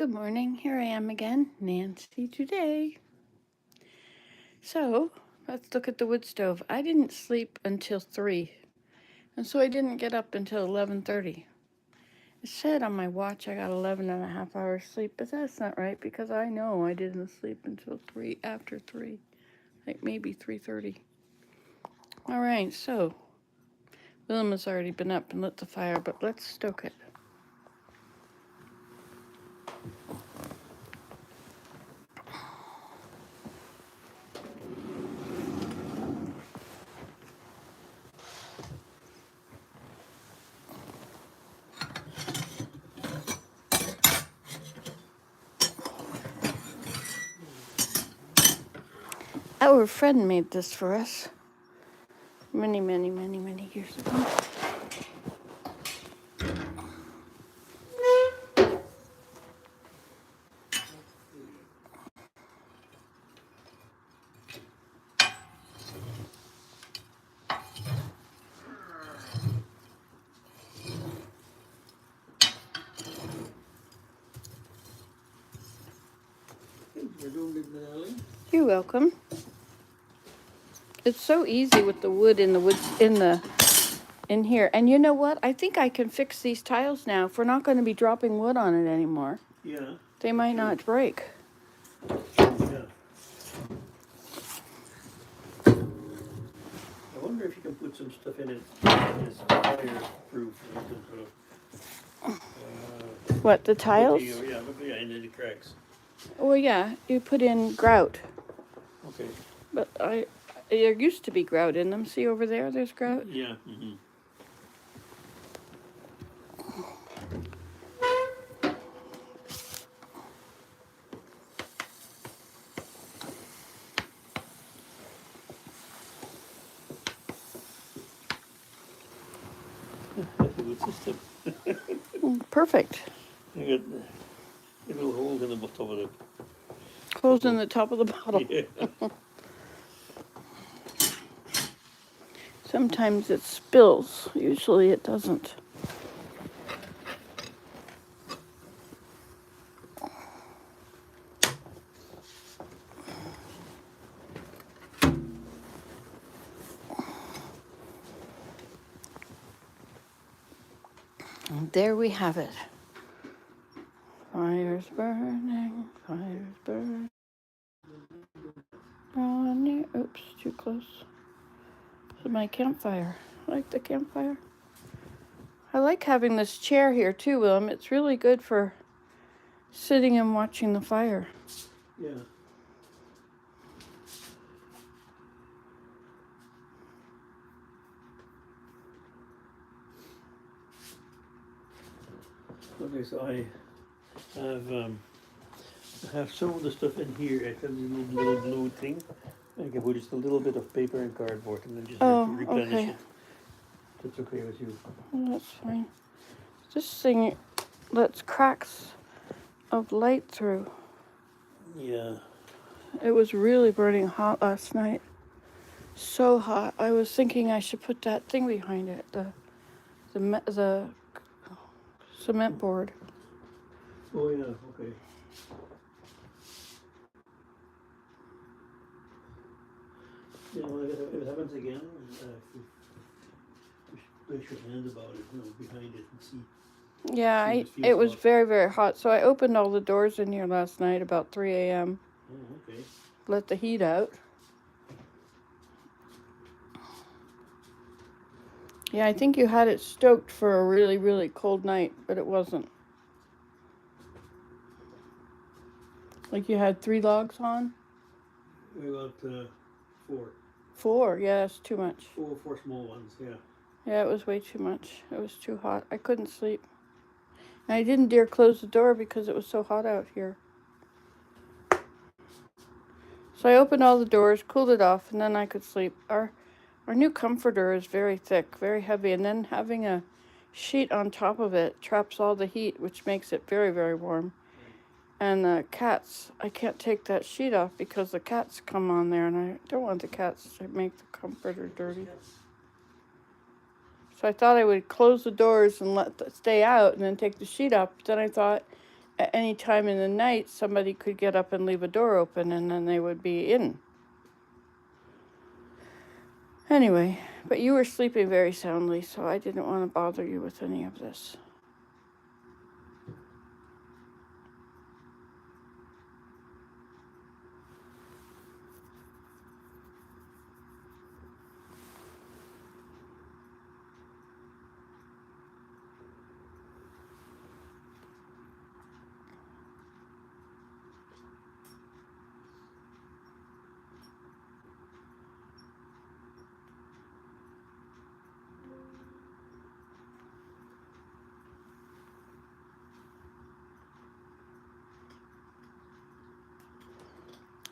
Good morning. Here I am again, Nancy today. So, let's look at the wood stove. I didn't sleep until 3, and so I didn't get up until 11:30. It said on my watch I got 11 and a half hours sleep, but that's not right because I know I didn't sleep until 3 after 3, like maybe 3:30. All right, so Willem has already been up and lit the fire, but let's stoke it. Our friend made this for us many, many, many, many years ago. You're welcome. It's so easy with the wood in here. And you know what? I think I can fix these tiles now. If we're not going to be dropping wood on it anymore, Yeah. they might not break. Yeah. I wonder if you can put some stuff in it that is fireproof. What, the tiles? Yeah, into the cracks. Well, yeah, you put in grout. Okay. But there used to be grout in them. See over there, there's grout. Yeah. Mm-hmm. That's a good system. Perfect. You got a little hole in the bottom of it. Holes in the top of the bottle. Yeah. Sometimes it spills. Usually it doesn't. And there we have it. Fire's burning, fire's burning. Oops, too close. This is my campfire. I like the campfire. I like having this chair here too, Willem. It's really good for sitting and watching the fire. Yeah. Okay, so I have some of the stuff in here. I have a little blue thing. I can put just a little bit of paper and cardboard and then just replenish okay. it. That's okay with you. That's fine. This thing lets cracks of light through. Yeah. It was really burning hot last night. So hot. I was thinking I should put that thing behind it, the cement board. Oh yeah, okay. Yeah, well, if it happens again, you place your hand about it, behind it and see. Yeah, it was very, very hot. So I opened all the doors in here last night about 3 a.m. Oh, okay. Let the heat out. Yeah, I think you had it stoked for a really, really cold night, but it wasn't. Like you had 3 logs on? We got 4. 4, yeah, that's too much. 4 small ones, yeah. Yeah, it was way too much. It was too hot. I couldn't sleep. And I didn't dare close the door because it was so hot out here. So I opened all the doors, cooled it off, and then I could sleep. Our new comforter is very thick, very heavy, and then having a sheet on top of it traps all the heat, which makes it very, very warm. And the cats, I can't take that sheet off because the cats come on there, and I don't want the cats to make the comforter dirty. So I thought I would close the doors and let it stay out and then take the sheet off. But then I thought, at any time in the night, somebody could get up and leave a door open and then they would be in. Anyway, but you were sleeping very soundly, so I didn't want to bother you with any of this.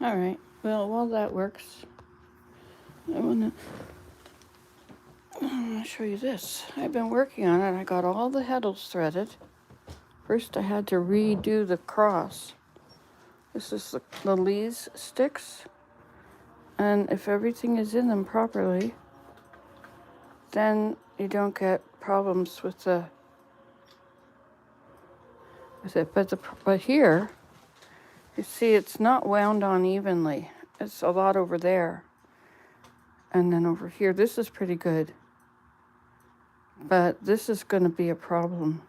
All right, well, while that works, I want to show you this. I've been working on it. I got all the heddles threaded. First, I had to redo the cross. This is the lees sticks. And if everything is in them properly, then you don't get problems with it. But here, you see it's not wound on evenly. It's a lot over there. And then over here, this is pretty good. But this is going to be a problem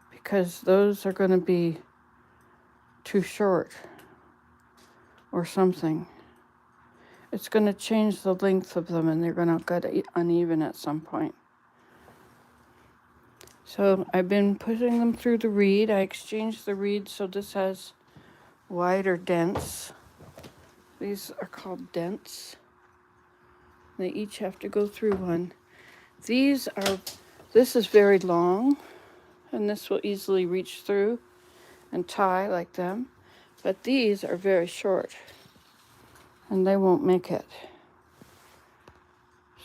because those are going to be too short or something. It's going to change the length of them and they're going to get uneven at some point. So I've been putting them through the reed. I exchanged the reed so this has wider dents. These are called dents. They each have to go through one. This is very long and this will easily reach through and tie like them. But these are very short and they won't make it.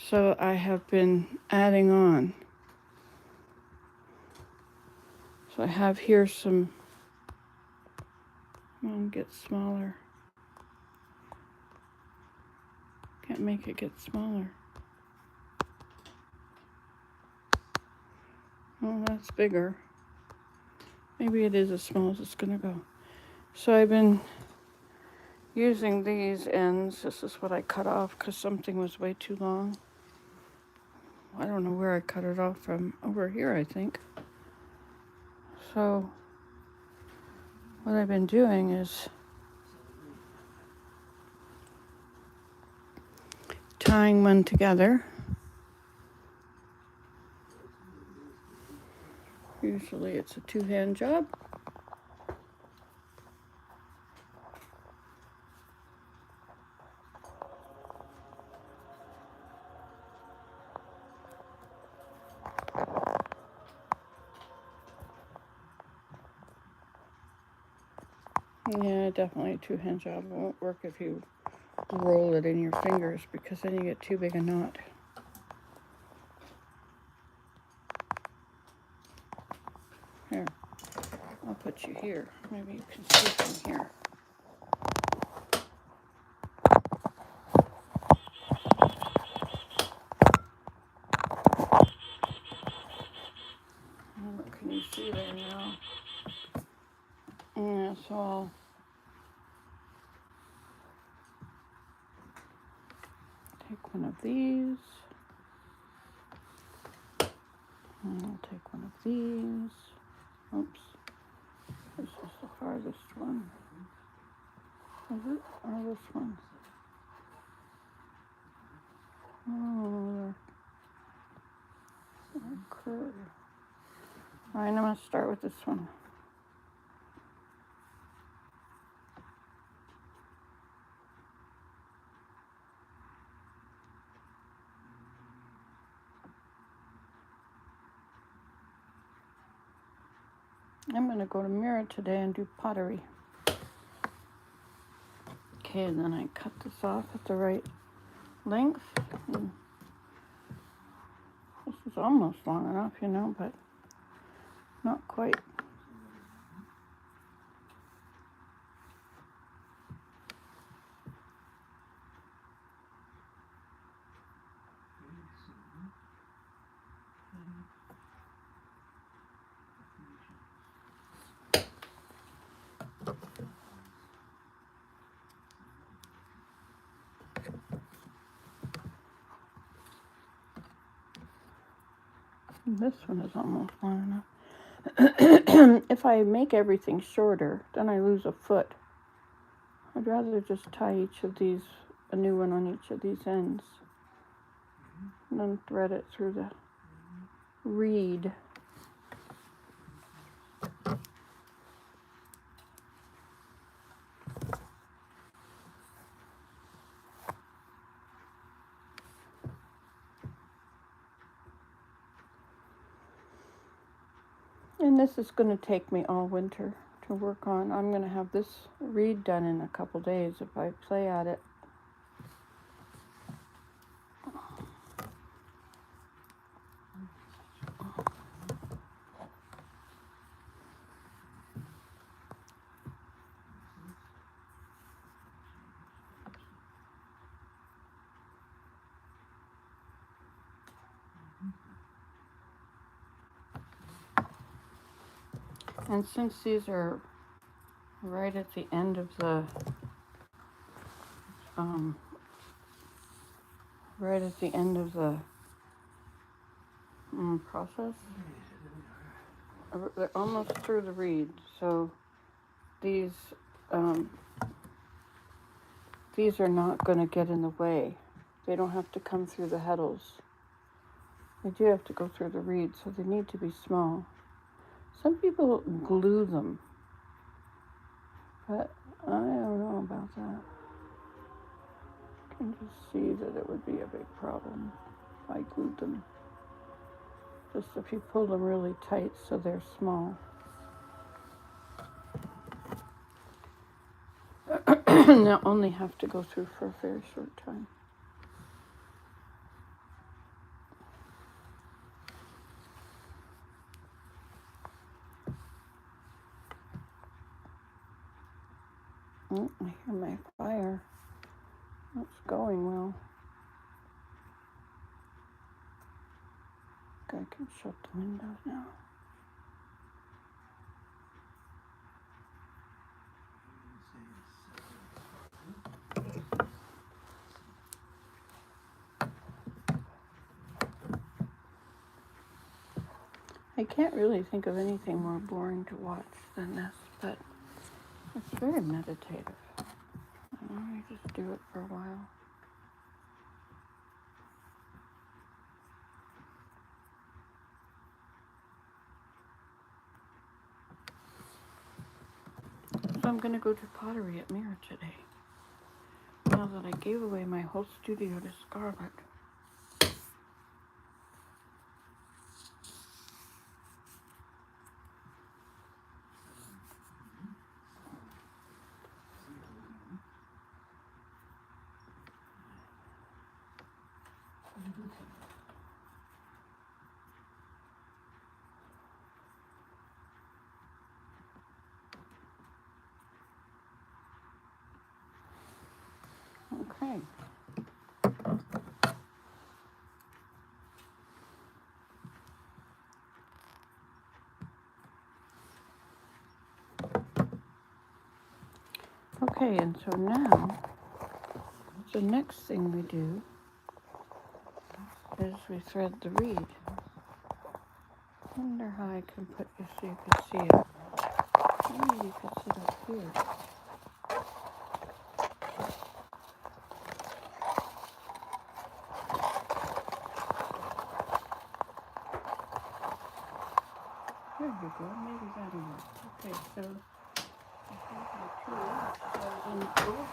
So I have been adding on. So I have here some, get smaller. Can't make it get smaller. Oh, that's bigger. Maybe it is as small as it's gonna go. So I've been using these ends. This is what I cut off because something was way too long. I don't know where I cut it off from. Over here, I think. So what I've been doing is tying one together. Usually it's a two-hand job. Yeah, definitely a two-hand job. It won't work if you roll it in your fingers because then you get too big a knot. Here, I'll put you here. Maybe you can see from here. What can you see there now? Yeah, so I'll take one of these. And I'll take one of these. Oops. This is the farthest one. Is it? Or this one? Oh, they're curved. All right, I'm going to start with this one. I'm going to go to Mirror today and do pottery. Okay, and then I cut this off at the right length. And this is almost long enough, you know, but not quite. This one is almost long enough. If I make everything shorter, then I lose a foot. I'd rather just tie each of these, a new one on each of these ends, and then thread it through the reed. And this is going to take me all winter to work on. I'm going to have this reed done in a couple days if I play at it. And since these are right at the end of the process, they're almost through the reed, so these are not going to get in the way. They don't have to come through the heddles. They do have to go through the reed, so they need to be small. Some people glue them, but I don't know about that. I can just see that it would be a big problem if I glued them. Just if you pull them really tight so they're small. They'll only have to go through for a very short time. Oh, I hear my fire. It's going well. Okay, I can shut the windows now. I can't really think of anything more boring to watch than this, but it's very meditative. You just do it for a while. So I'm going to go to Pottery at Mirror today. Now that I gave away my whole studio to Scarlett. Okay. Okay, and so now, the next thing we do is we thread the reed. I wonder how I can put this so you can see it. Maybe you could sit up here. There you go, maybe that'll work. Okay, so I have my tool.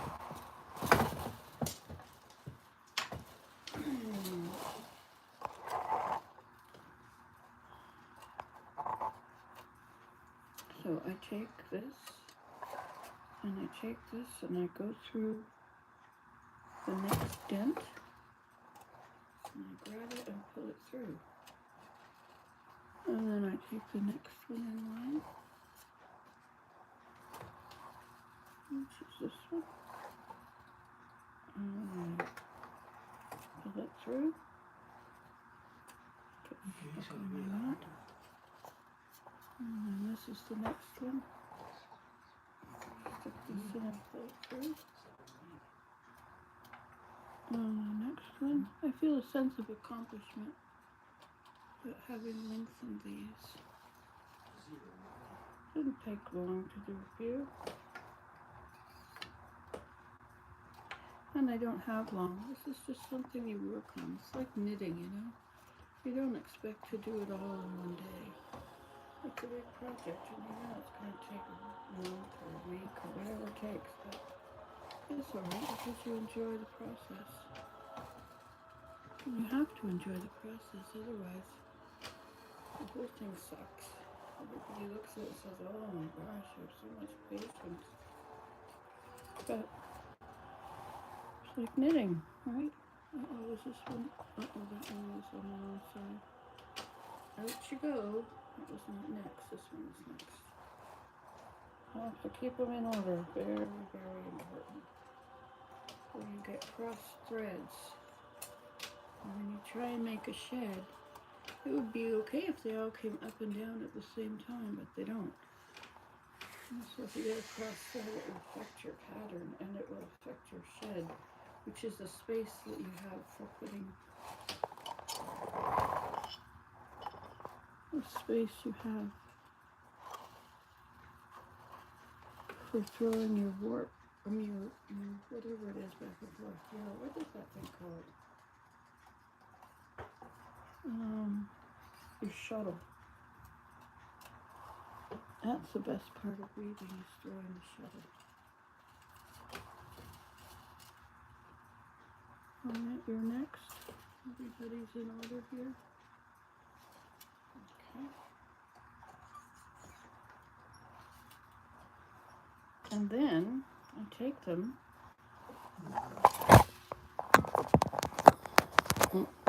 So I take this, and I take this, and I go through the next dent, and I grab it and pull it through. And then I take the next one in line, which is this one, and I pull it through, get stuck on my knot, and then this is the next one, stick this in and pull it through, and the next one, I feel a sense of accomplishment but having lengthened these didn't take long to do a few. And I don't have long. This is just something you work on. It's like knitting, you know? You don't expect to do it all in one day. It's a big project, and you know it's going to take a month or a week or whatever it takes, but it's alright because you enjoy the process. And you have to enjoy the process, otherwise the whole thing sucks. Everybody looks at it and says, oh my gosh, you have so much patience. But it's like knitting, right? Uh-oh, was this one? Uh-oh, that one was on the wrong side. Out you go. That was not next. This one is next. I'll have to keep them in order. Very, very important. Or you get cross threads. And when you try and make a shed, it would be okay if they all came up and down at the same time, but they don't. And so if you get a cross thread, it will affect your pattern and it will affect your shed, which is the space that you have for putting the space you have for throwing your warp, your whatever it is back and forth. You know, what is that thing called? Your shuttle. That's the best part of weaving, is throwing the shuttle. Alright, you're next. Everybody's in order here. Okay. And then I take them.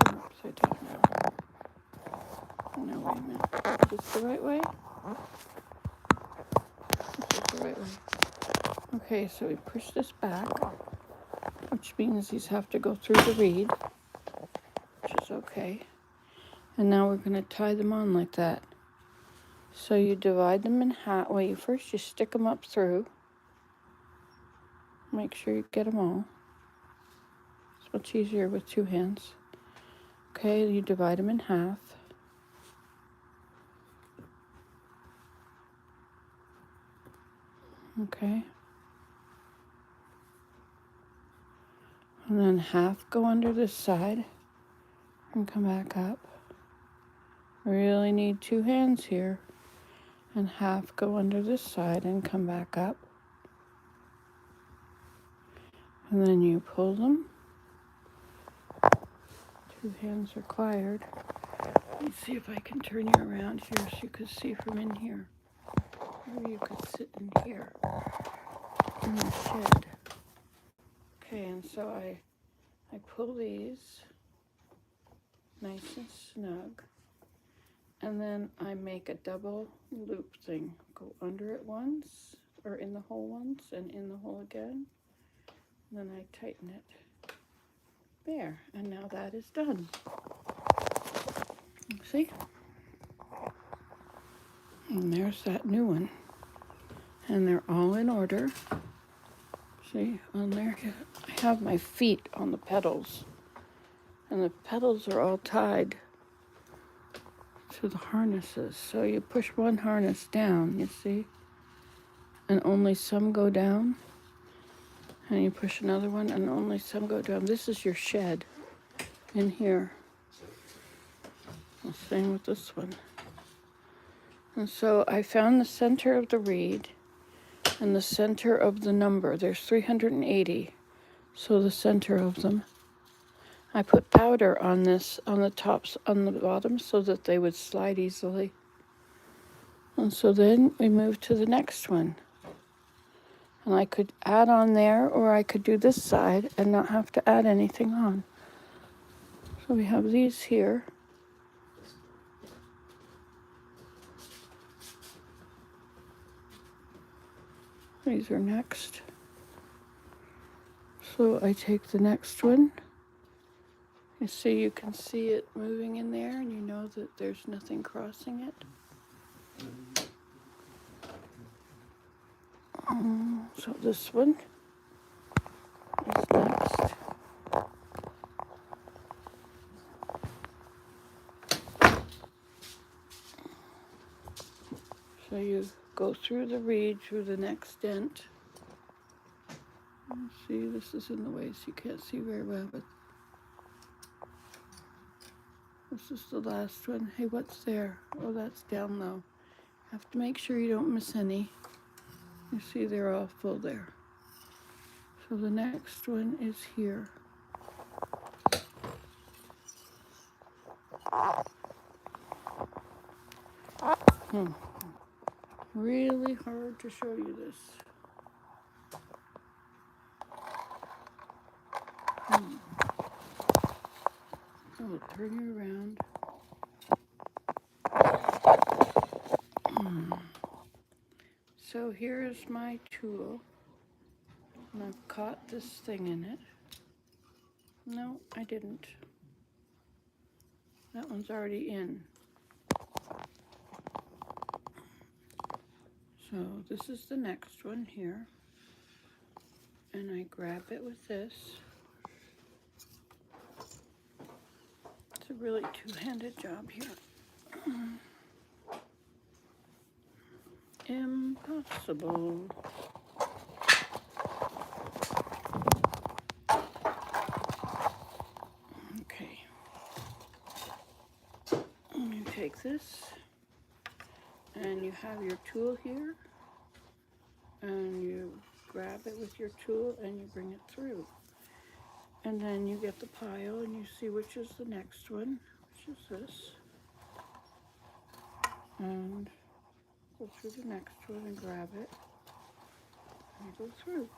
Upside down now. No, wait a minute. Is this the right way? This is the right way. Okay, so we push this back, which means these have to go through the reed, which is okay. And now we're going to tie them on like that. So you divide them in half. Well, you stick them up through. Make sure you get them all. It's much easier with two hands. Okay, you divide them in half. Okay. And then half go under this side and come back up. Really need two hands here. And half go under this side and come back up. And then you pull them. Two hands required. Let's see if I can turn you around here so you can see from in here. Maybe you could sit in here in the shed. Okay, and so I pull these nice and snug, and then I make a double loop thing. Go under it once, or in the hole once, and in the hole again. And then I tighten it. There, and now that is done. See? And there's that new one. And they're all in order. See, on there, I have my feet on the pedals. And the pedals are all tied to the harnesses. So you push one harness down, you see? And only some go down. And you push another one and only some go down. This is your shed in here. The same with this one. And so I found the center of the reed and the center of the number. There's 380. So the center of them. I put powder on this, on the tops, on the bottom, so that they would slide easily. And so then we move to the next one. And I could add on there, or I could do this side and not have to add anything on. So we have these here. These are next. So I take the next one. You see, you can see it moving in there, and you know that there's nothing crossing it. So this one is next. go through the reed, through the next dent. See, this is in the way, so you can't see very well, but this is the last one. Hey, what's there? Oh, that's down low. Have to make sure you don't miss any. You see they're all full there. So the next one is here. Really hard to show you this. I'll turn you around. So here's my tool. And I've caught this thing in it. No, I didn't. That one's already in. So this is the next one here. And I grab it with this. It's a really two-handed job here. Impossible. Okay. And you take this, and you have your tool here, and you grab it with your tool, and you bring it through. And then you get the pile, and you see which is the next one, which is this. And go through the next one and grab it, and go through.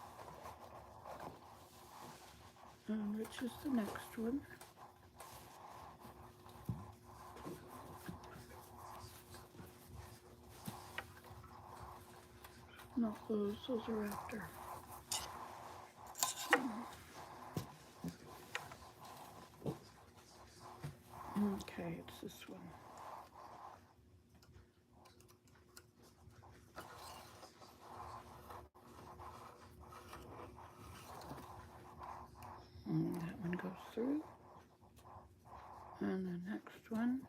And which is the next one. Not those are after. Okay, it's this one. And that one goes through. And the next one.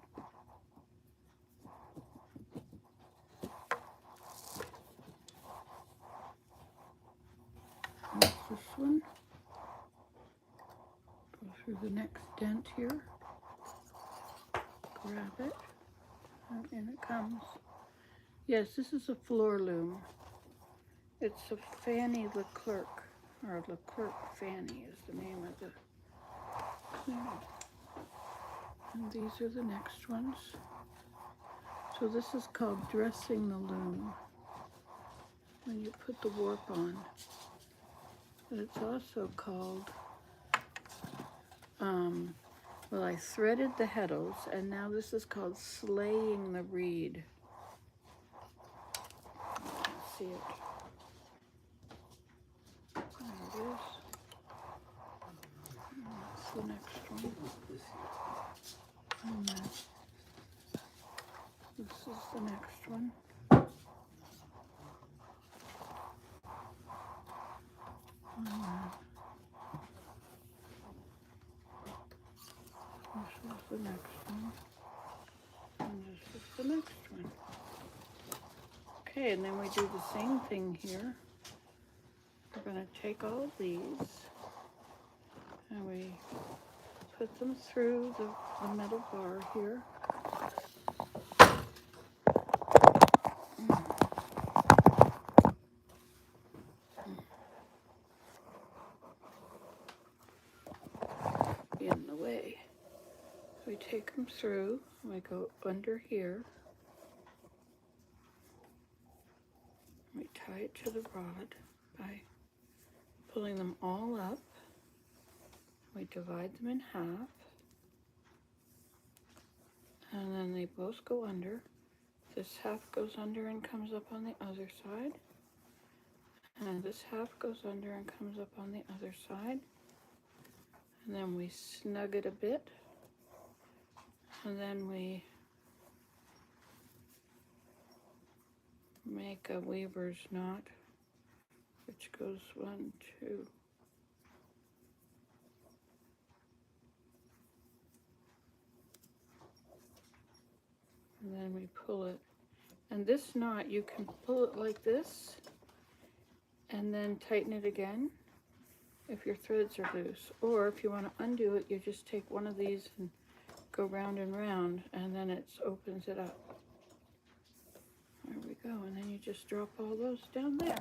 That's this one. Go through the next dent here. Grab it. And in it comes. Yes, this is a floor loom. It's a Fanny Leclerc, or Leclerc Fanny is the name of the thing. And these are the next ones. So this is called dressing the loom, when you put the warp on. But it's also called, well, I threaded the heddles, and now this is called slaying the reed. Let's see it. There it is. And that's the next one. And then this is the next one. And then this is the next one. And this is the next one. Okay, and then we do the same thing here. We're going to take all of these and we put them through the metal bar here. In the way. We take them through, we go under here, we tie it to the rod by pulling them all up, we divide them in half, and then they both go under. This half goes under and comes up on the other side, and this half goes under and comes up on the other side, and then we snug it a bit, and then we make a weaver's knot, which goes 1, 2, and then we pull it, And this knot, you can pull it like this and then tighten it again if your threads are loose. Or if you want to undo it, you just take one of these and go round and round, and then it opens it up. There we go, and then you just drop all those down there.